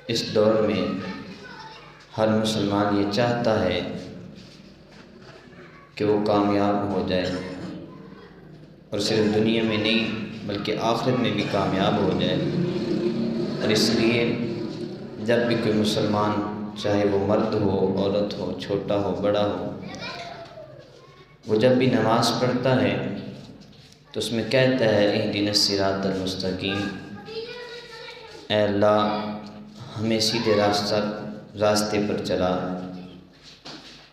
اس دور میں ہر مسلمان یہ چاہتا ہے کہ وہ کامیاب ہو جائے، اور صرف دنیا میں نہیں بلکہ آخرت میں بھی کامیاب ہو جائے۔ اور اس لیے جب بھی کوئی مسلمان، چاہے وہ مرد ہو، عورت ہو، چھوٹا ہو، بڑا ہو، وہ جب بھی نماز پڑھتا ہے تو اس میں کہتا ہے اہدنا الصراط المستقیم، اے اللہ ہمیں سیدھے راستے پر چلا۔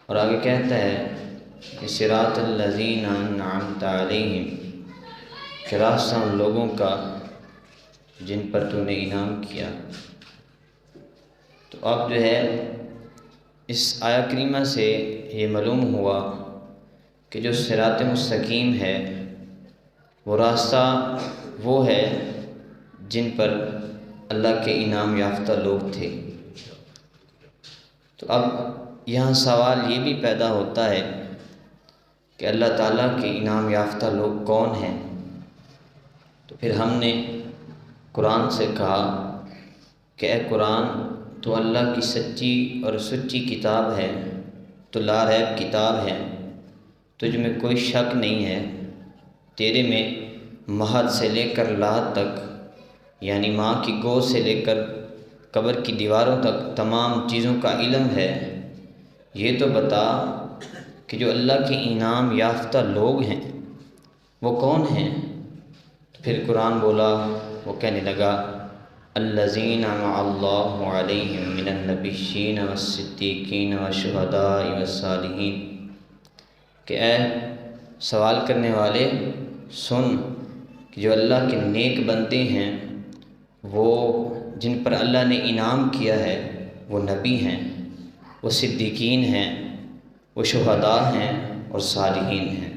اور آگے کہتا ہے صراط الذین انعمت علیہم، کہ راستہ ان لوگوں کا جن پر تو نے انعام کیا۔ تو اب جو ہے اس آیہ کریمہ سے یہ معلوم ہوا کہ جو صراط مستقیم ہے وہ راستہ وہ ہے جن پر اللہ کے انعام یافتہ لوگ تھے۔ تو اب یہاں سوال یہ بھی پیدا ہوتا ہے کہ اللہ تعالیٰ کے انعام یافتہ لوگ کون ہیں؟ تو پھر ہم نے قرآن سے کہا کہ اے قرآن تو اللہ کی سچی اور سچی کتاب ہے، تو لا ریب کتاب ہے، تجھ میں کوئی شک نہیں ہے، تیرے میں مہد سے لے کر لحد تک، یعنی ماں کی گود سے لے کر قبر کی دیواروں تک تمام چیزوں کا علم ہے۔ یہ تو بتا کہ جو اللہ کے انعام یافتہ لوگ ہیں وہ کون ہیں؟ تو پھر قرآن بولا، وہ کہنے لگا الذین انعم اللہ علیہم من النبیین والصدیقین والشہداء والصالحین، کہ اے سوال کرنے والے سن کہ جو اللہ کے نیک بندے ہیں، وہ جن پر اللہ نے انعام کیا ہے، وہ نبی ہیں، وہ صدیقین ہیں، وہ شہداء ہیں اور صالحین ہیں۔